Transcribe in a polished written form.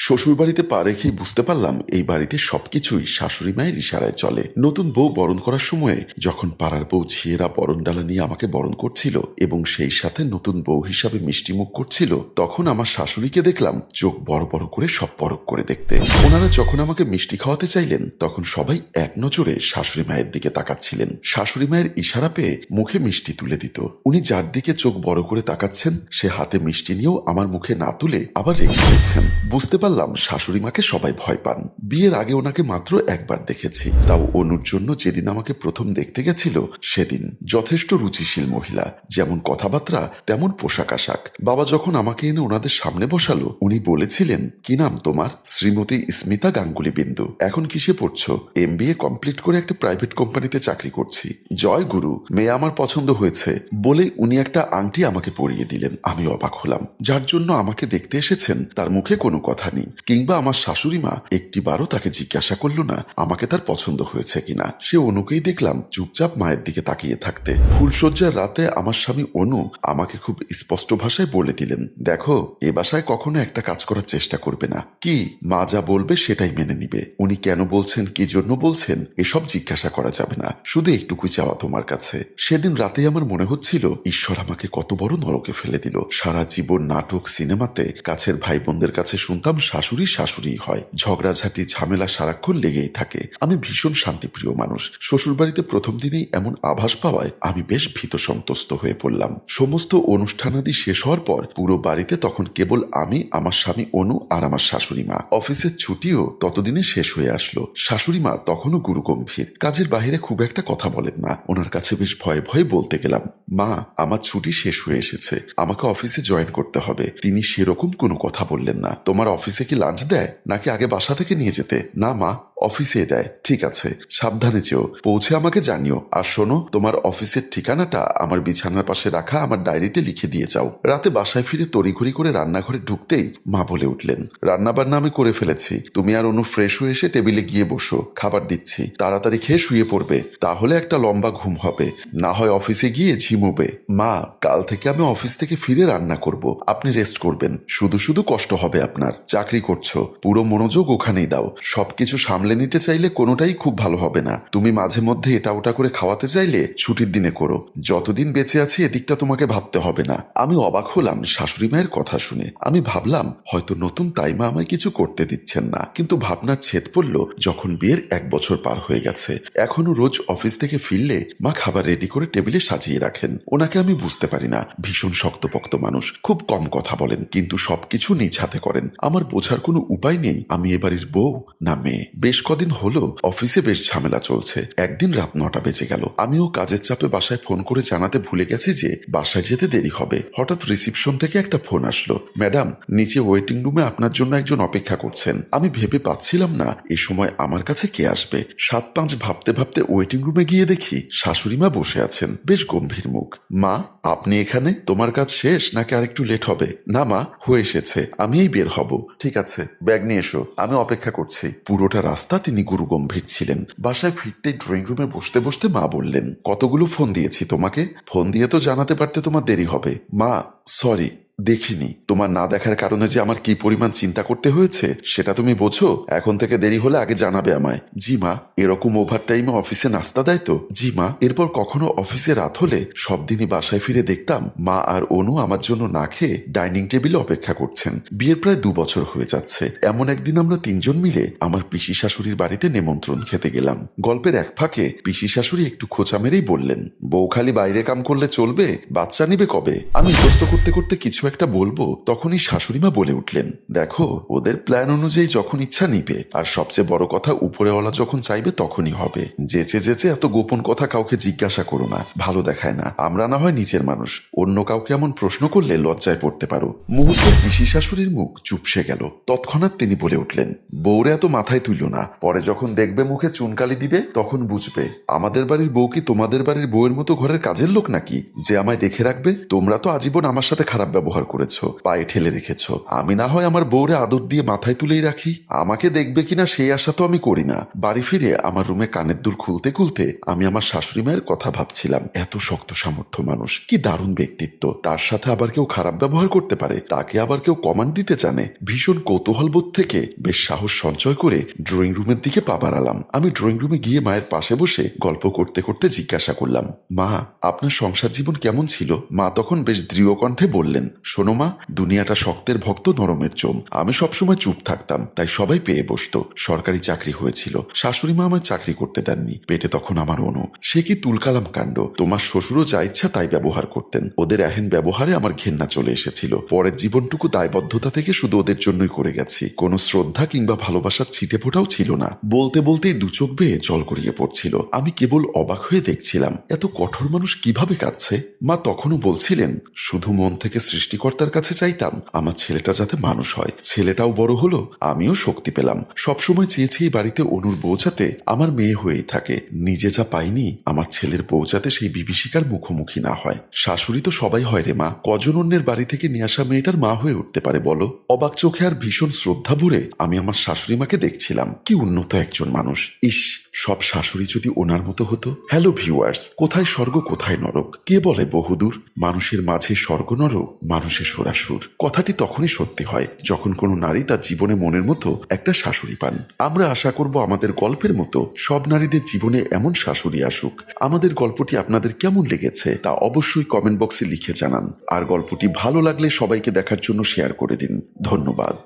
শ্বশুরবাড়িতে পা রেখেই বুঝতে পারলাম এই বাড়িতে সবকিছুই শাশুড়ি মায়ের ইশারায় চলে। নতুন বউ বরণ করার সময়ে যখন পাড়ার বউ ঝিয়েরা বরণ ডালা নিয়ে আমাকে বরণ করছিল এবং সেই সাথে নতুন বউ হিসাবে মিষ্টি মুখ করছিল, তখন আমার শাশুড়িকে দেখলাম চোখ বড় বড় করে সব পরক করে দেখতে। ওনারা যখন আমাকে মিষ্টি খাওয়াতে চাইলেন তখন সবাই এক নজরে শাশুড়ি মায়ের দিকে তাকাচ্ছিলেন। শাশুড়ি মায়ের ইশারা পেয়ে মুখে মিষ্টি তুলে দিত। উনি যার দিকে চোখ বড় করে তাকাচ্ছেন সে হাতে মিষ্টি নিয়েও আমার মুখে না তুলে আবার রেখে দিচ্ছেন। বুঝতে পারলাম শাশুড়ি মাকে সবাই ভয় পান। বিয়ের আগে ওনাকে মাত্র একবার দেখেছি, তাও অনুর জন্য যেদিন আমাকে প্রথম দেখতে গেছিল সেদিন। যথেষ্ট রুচিশীল মহিলা, যেমন কথাবার্তা তেমন পোশাক আশাক। বাবা যখন আমাকে এনে ওনাদের সামনে বসালো উনি বলেছিলেন, কি নাম তোমার? শ্রীমতী স্মিতা গাঙ্গুলি বিন্দু। এখন কিসে পড়ছো? MBA কমপ্লিট করে একটা প্রাইভেট কোম্পানিতে চাকরি করছি। জয় গুরু, মেয়ে আমার পছন্দ হয়েছে বলে উনি একটা আংটি আমাকে পরিয়ে দিলেন। আমি অবাক হলাম। যার জন্য আমাকে দেখতে এসেছেন তার মুখে কোনো কথা নেই, কিংবা আমার শাশুড়ি মা একটিবারও তাকে জিজ্ঞাসা করলো না আমাকে তার পছন্দ হয়েছে কিনা। সে অনুকেই দেখলাম চুপচাপ মায়ের দিকে তাকিয়ে থাকতে। ফুলশয্যার রাতে আমার স্বামী অনু আমাকে খুব স্পষ্ট ভাষায় বলে দিলেন, দেখো এ বাসায় কখনো একটা কাজ করার চেষ্টা করবে না। কি মা যা বলবে সেটাই মেনে নিবে। উনি কেন বলছেন, কি জন্য বলছেন এসব জিজ্ঞাসা করা যাবে না, শুধু একটুকুই চাওয়া তোমার কাছে। সেদিন রাতেই আমার মনে হচ্ছিল ঈশ্বর আমাকে কত বড় নরকে ফেলে দিল। সারা জীবন নাটক সিনেমাতে কাছের ভাই বোনদের কাছে শুনতাম শাশুড়ি শাশুড়ি হয়, ঝগড়াঝাটি ঝামেলা সারাক্ষণ লেগেই থাকে। আমি ভীষণ শান্তিপ্রিয় মানুষ। শ্বশুরবাড়িতে প্রথম দিনেই এমন আভাস পাওয়ায় আমি বেশ ভীত সন্ত্রস্ত হয়ে পড়লাম। সমস্ত অনুষ্ঠানাদি শেষ হওয়ার পর পুরো বাড়িতে তখন কেবল আমি, আমার স্বামী অনু আর আমার শাশুড়ি মা। অফিসের ছুটিও ততদিনে শেষ হয়ে আসলো। শাশুড়ি মা তখনও গুরুগম্ভীর, কাজের বাহিরে খুব একটা কথা বলেন না। ওনার কাছে বেশ ভয়ে ভয়ে বলতে গেলাম, মা আমার ছুটি শেষ হয়ে এসেছে, আমাকে অফিসে জয়েন করতে হবে। তিনি সেরকম কোনো কথা বললেন না। তোমার অফিসে কি লাঞ্চ দেয় নাকি আগে বাসা থেকে নিয়ে যেতে? না মা, অফিসে দেয়। ঠিক আছে, সাবধানে যেও, পৌঁছে আমাকে জানিও। আর শোনো, তোমার অফিসের ঠিকানাটা আমার বিছানার পাশে রাখা আমার ডায়েরিতে লিখে দিয়ে যাও। রাতে বাসায় ফিরে তড়িঘড়ি করে রান্নাঘরে ঢুকতেই মা বলে উঠলেন, রান্না বান্না আমি করে ফেলেছি, তুমি আর অনু ফ্রেশ হয়ে এসে টেবিলে গিয়ে বসো, খাবার দিচ্ছি। তাড়াতাড়ি খেয়ে শুয়ে পড়বে, তাহলে একটা লম্বা ঘুম হবে, না হয় অফিসে গিয়ে ঝিমোবে। মা, কাল থেকে আমি অফিস থেকে ফিরে রান্না করব, আপনি রেস্ট করবেন। শুধু শুধু কষ্ট হবে আপনার, চাকরি করছো, পুরো মনোযোগ ওখানেই দাও। সবকিছু সামলে নিতে চাইলে কোনোটাই খুব ভালো হবে না। তুমি মাঝে মধ্যে এটা ওটা করে খাওয়াতে চাইলে ছুটির দিনে করো। যতদিন বেঁচে আছি এদিকটা তোমাকে ভাবতে হবে না। আমি অবাক হলাম শাশুড়ি মায়ের কথা শুনে। আমি ভাবলাম হয়তো নতুন তাইমা আমায় কিছু করতে দিচ্ছেন না, কিন্তু ভাবনার ছেদ পড়ল যখন বিয়ের 1 বছর পার হয়ে গেছে। এখনো রোজ অফিস থেকে ফিরলে মা খাবার রেডি করে টেবিলে সাজিয়ে রাখেন। ওনাকে আমি বুঝতে পারি না, ভীষণ শক্তপোক্ত মানুষ, খুব কম কথা বলেন, কিন্তু সবকিছু নিজ হাতে করেন। আমার বোঝার কোনো উপায় নেই আমি এ বাড়ির বউ না মেয়ে। বেশ কদিন হলো অফিসে বেশ ঝামেলা চলছে। একদিন রাত 9টা বেজে গেল। আমিও কাজের চাপে বাসায় ফোন করে জানাতে ভুলে গেছি যে বাসায় যেতে দেরি হবে। হঠাৎ রিসিপশন থেকে একটা ফোন আসলো, ম্যাডাম নিচে ওয়েটিং রুমে আপনার জন্য একজন অপেক্ষা করছেন। আমি ভেবে পাচ্ছিলাম না এ সময় আমার কাছে কে আসবে। 7-5 ভাবতে ভাবতে ওয়েটিং রুমে গিয়ে দেখি শাশুড়ি মা বসে আছেন, বেশ গম্ভীর মুখ। মা, আপনি এখানে? তোমার কাজ শেষ নাকি আরেকটু লেট হবে? না মা, হয়ে এসেছে, আমিই বের হব। ঠিক আছে, ব্যাগ নিয়ে এসো, আমি অপেক্ষা করছি। পুরোটা রাস্তা তিনি গুরু গম্ভীর ছিলেন। বাসায় ফিরতেই ড্রয়িং রুমে বসতে বসতে মা বললেন, কতগুলো ফোন দিয়েছি তোমাকে, ফোন দিয়ে তো জানাতে পারতে তোমার দেরি হবে। মা সরি, দেখিনি। তোমার না দেখার কারণে যে আমার কি পরিমাণ চিন্তা করতে হয়েছে সেটা তুমি বোঝো? এখন থেকে দেরি হলে আগে জানাবে আমায়। জি মা। এরকম ওভার টাইমে অফিসে নাস্তা দেয় তো? জি মা। এরপর কখনো অফিসে রাত হলে সব দিনই বাসায় ফিরে দেখতাম মা আর অনু আমার জন্য না খেয়ে ডাইনিং টেবিলে অপেক্ষা করছেন। বিয়ের প্রায় 2 বছর হয়ে যাচ্ছে। এমন একদিন আমরা 3জন মিলে আমার পিসি শাশুড়ির বাড়িতে নেমন্ত্রণ খেতে গেলাম। গল্পের এক ফাঁকে পিসি শাশুড়ি একটু খোঁচা মেরেই বললেন, বউ খালি বাইরে কাম করলে চলবে, বাচ্চা নিবে কবে? আমি প্রস্ত করতে করতে কিছু একটা বলবো তখনই শাশুড়িমা বলে উঠলেন, দেখো ওদের প্ল্যান অনুযায়ী যখন ইচ্ছা নিবে, আর সবচেয়ে বড় কথা উপরেওয়ালা যখন চাইবে তখনই হবে। যেচে যেচে এত গোপন কথা কাউকে জিজ্ঞাসা করো না, ভালো দেখায় না। আমরা না হয় নিচের মানুষ, অন্য কাউকে এমন প্রশ্ন করলে লজ্জায় পড়তে পারো। মুহূর্তে পিসি শাশুড়ির মুখ চুপসে গেল। তৎক্ষণাৎ তিনি বলে উঠলেন, বউরে এত মাথায় তুইল না, পরে যখন দেখবে মুখে চুনকালি দিবে তখন বুঝবে। আমাদের বাড়ির বউ কি তোমাদের বাড়ির বউয়ের মতো ঘরের কাজের লোক নাকি যে আমায় দেখে রাখবে? তোমরা তো আজীবন আমার সাথে খারাপ ব্যবহার ব্যবহার করেছো, পায়ে ঠেলে রেখেছো। আমি না হয় আমার বউরে আদর দিয়ে মাথায় তুলেই রাখি, আমাকে দেখবে কিনা সেই আশা তো আমি করি না। বাড়ি ফিরে আমার রুমে কানের দুল খুলতে খুলতে আমি আমার শাশুড়ি মায়ের কথা ভাবছিলাম। এত শক্ত সামর্থ্য মানুষ, কি দারুণ ব্যক্তিত্ব। তার সাথে আবার কেউ খারাপ ব্যবহার করতে পারে, তাকে আবার কেউ কমান্ড দিতে জানে। ভীষণ কৌতূহলবোধ থেকে বেশ সাহস সঞ্চয় করে ড্রয়িং রুমের দিকে পা বাড়ালাম। আমি ড্রয়িং রুমে গিয়ে মায়ের পাশে বসে গল্প করতে করতে জিজ্ঞাসা করলাম, মা, আপনার সংসার জীবন কেমন ছিল? মা তখন বেশ দৃঢ় কণ্ঠে বললেন, শোনো মা, দুনিয়াটা শক্তের ভক্ত নরমের জম। আমি সবসময় চুপ থাকতাম, তাই সবাই পেয়ে বসতো। সরকারি চাকরি হয়েছিল, শাশুড়ি মা আমায় চাকরি করতে দেননি। পেটে তখন আমার অনু, সে কি তুলকালাম কাণ্ড। তোমার শ্বশুরও যা ইচ্ছা তাই ব্যবহার করতেন। ওদের এহেন ব্যবহারে আমার ঘেন্না চলে এসেছিল। পরের জীবনটুকু দায়বদ্ধতা থেকে শুধু ওদের জন্যই করে গেছি, কোনো শ্রদ্ধা কিংবা ভালোবাসার ছিটে ফোটাও ছিল না। বলতে বলতেই দু চোখ বেয়ে জল গড়িয়ে পড়ছিল। আমি কেবল অবাক হয়ে দেখছিলাম, এত কঠোর মানুষ কিভাবে কাঁদছে। মা তখনও বলছিলেন, শুধু মন থেকে সৃষ্টিকর্তার কাছে চাইতাম আমার ছেলেটা যাতে মানুষ হয়। ছেলেটাও বড় হলো, আমিও শক্তি পেলাম। সবসময় চেয়েছি এই বাড়িতে অনুর বউ যাতে আমার মেয়ে হয়েই থাকে। নিজে যা পাইনি, আমার ছেলের বউ যাতে সেই বিভীষিকার মুখোমুখি না হয়। শাশুড়ি তো সবাই হয় রে মা, কজন অন্যের বাড়ি থেকে নিয়ে আসা মেয়েটার মা হয়ে উঠতে পারে বলো? অবাক চোখে আর ভীষণ শ্রদ্ধা ভরে আমি আমার শাশুড়ি মাকে দেখছিলাম। কি উন্নত একজন মানুষ। ইস, সব শাশুড়ি যদি ওনার মতো হতো। হ্যালো ভিউয়ার্স, কোথায় স্বর্গ কোথায় নরক, কে বলে বহুদূর? মানুষের মাঝে স্বর্গ নরক, মানুষের সুরাসুর। কথাটি তখনই সত্যি হয় যখন কোনো নারী তার জীবনে মনের মতো একটা শাশুড়ি পান। আমরা আশা করব আমাদের গল্পের মতো সব নারীদের জীবনে এমন শাশুড়ি আসুক। আমাদের গল্পটি আপনাদের কেমন লেগেছে তা অবশ্যই কমেন্ট বক্সে লিখে জানান। আর গল্পটি ভালো লাগলে সবাইকে দেখার জন্য শেয়ার করে দিন। ধন্যবাদ।